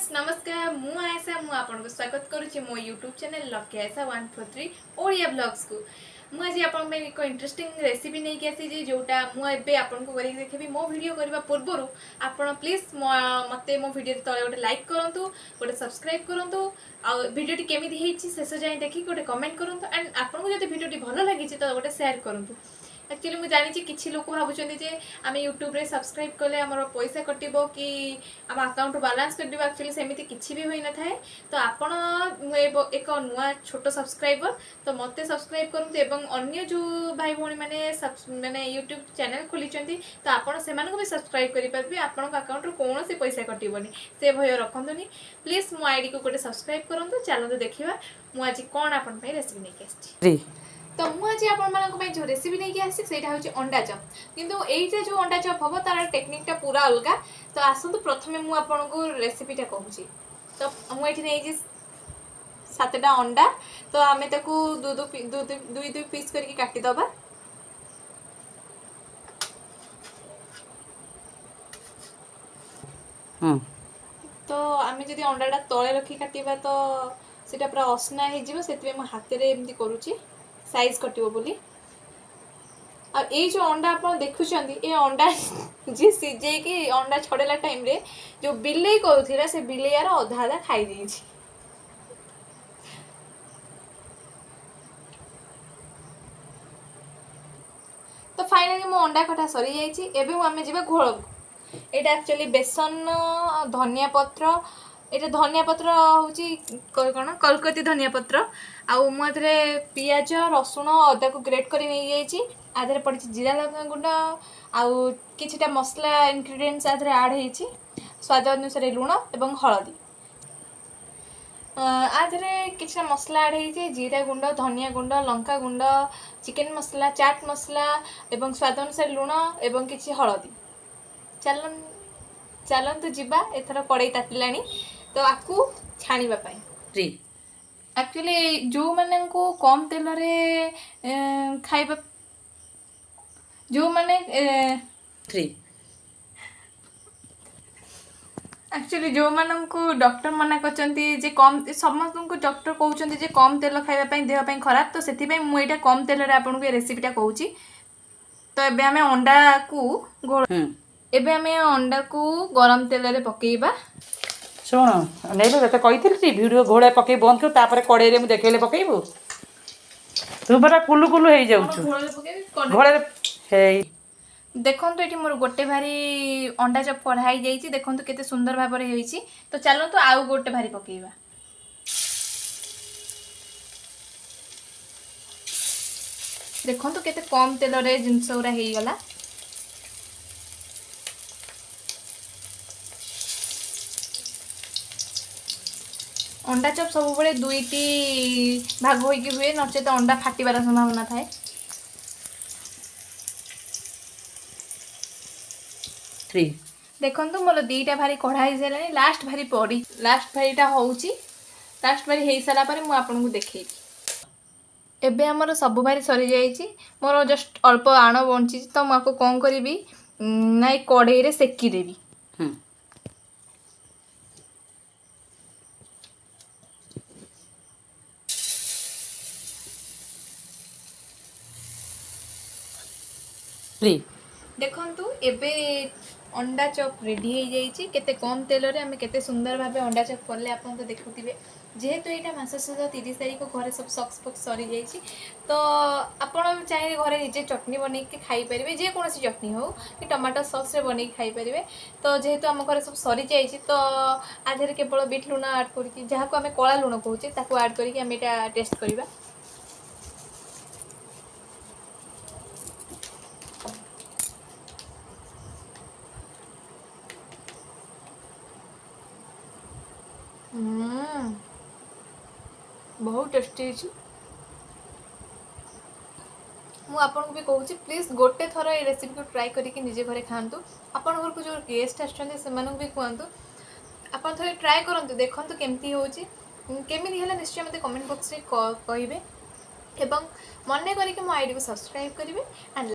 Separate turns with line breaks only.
Friends नमस्कार मु आयसा मु आपन को स्वागत करूची मो YouTube channel Lucky Ayesha 143 Odia blogs को मु आज आपन में एक इंटरेस्टिंग रेसिपी नै के आसी जे जोटा मु एबे आपन को करी देखबी मो वीडियो करबा पूर्वरु आपन प्लीज मते मो वीडियो तळे गोटे लाइक करंतु गोटे सब्सक्राइब करंतु आ वीडियो टी केमिति हेछि शेष जाय देखि गोटे कमेंट करंतु एंड आपन को जदि वीडियो टी भलो लागि छि त गोटे शेयर करंतु। एक्चुअली मुझे जानी किसी लोग भावुं जे आम यूट्यूब रे सब्सक्राइब कले आम पैसा कटो कि आम अकाउंट बालांस कट एक्चुअली सेमती किसी भी होना था तो आपण एक नुआ छोट सब्सक्राइबर तो मत सब्सक्राइब करूँ एवं अन्य जो भाई भौणी मैंने यूट्यूब चैनल खोली तो आपड़ से भी सब्सक्राइब करेंगे आपण अकाउंट कौन से पैसा कटोनी से भय रखुनि प्लीज मो आईडी को गोटे सब्सक्राइब करूँ चलते देखा मुझे कौन आप रेसिपी नहीं तो मुझे आप जो रेसिपी नहीं आसी से अंडा चप किंतु यहीटा जो अंडा चप हम तार टेक्निकटा पूरा अलग तो आसतु प्रथमे मुझे आपको रेसिपीटा कहूँ तो मुझे नहीं 7टा अंडा तो आम दुई पीस करके काटिदबा तो आम जब अंडाटा तले रखी काटिबा तो सीटा पूरा असना हो हाथ में एमती करुच्ची साइज कटिबो बोली आ ये जो अंडा आप देखुं ये अंडा जी सीझे कि अंडा छड़ेला टाइम रे जो बिलेई करूला से बिलेयार अधा अधा खाई देछि तो फाइनली मो अंडा कटा सरी जाइछि एबे आमे जिबा घोल एटा एक्चुअली बेसन धनिया पत्र ये धनिया पत्र हूँ कौन कलकती धनिया पत्र आउ मुझे पियाज रसुण अदा को ग्रेट कर आधे पड़ी जीरा लଙ୍କା गुंड आउ किछिटा मसला इनग्रेडिएंट्स आधे ऐड होती स्वाद अनुसार लुण एवं हलदी आधे किछिटा मसला ऐड होती जीरा गुंड धनिया गुंड लଙ୍କା गुंड चिकेन मसला चाट मसला एवं स्वाद अनुसार लुण एवं किछि हलदी चलतु जीवा एथर कड़ाई तातिलानी तो आपको छाणीबा पाई एक्चुअली जो माने को कम तेल रे खाइबा जो माने एक्चुअली जो मानन को डॉक्टर मना करचंती जे कम समस्त को डॉक्टर कहउचंती जे कम तेल खाइबा पाई देह पाई खराब तो सेति पाई मु एटा कम तेल रे आपन को रेसिपीटा कहउची तो एबे हमें अंडा को घोल एबे हमें अंडा को गरम तेल रे पकेइबा
शुण नहीं तो कही वीडियो घोड़ा पकई बंद कर तापर कड़े मुझे देखेले पकईबू तू बड़ा कुलु कुलु हो जाऊ घोड़े
देखो ये मोर गोटे भारी अंडा चप कढ़ाई जाइए देखो केते सुंदर भाव में तो चलतु आउ गोटे भारी पकेइबा देखो केते कम तेल रे जिनस गुरा हो गला अंडा चप सब बड़े दुईटी भाग होइकी हुए नचेत अंडा फाटिबार संभावना थाए देखो मोर दीटा भारी कढ़ाई सारे लास्ट भारी पड़ी लास्ट भारीटा होउची लास्ट भारी हो सारा पर मु आपन को देखई एबे हमर सब भारी सरी जाइची मोर जस्ट अल्प आण बंची तो मु आपको कौन करी ना कढ़ाई रे सेकी देबी देखंतु एबे अंडा चप रेडी हो जाइए केते कम तेल रे हमें केते सुंदर भाबे अंडा चप करले आपन तो देखुथिबे जेहेतु एटा मास सुध 30 तारीख को घरे सब सक्स फक्स सरी जाइए तो आपन चाहिए घरे निजे चटनी बनै के खाई परिबे जे कोनोसी चटनी हो कि टमाटो सॉस रे बनै के खाई परिबे तो जेहेतु हम घरे सब सरी जाइए तो आधे केवल बीट लुण ऐड करके जहाँ को हमें कला लुण कहूचे ताको ऐड करके हम एटा टेस्ट करबा बहुत टेस्टी है मु आपन को भी कहूँ प्लीज गोटे थर ये रेसिपी को ट्राई करके निजे घरे खातु आपन घर को जो गेस्ट आसछन्ते सेमानक भी कहतु आपन थोड़े ट्राई करंतु देखंतु केमती होची केमिति हैला निश्चय मते कमेंट बॉक्स रे कहिबे एवं मन करके मो आईडी को सब्सक्राइब करिवे एंड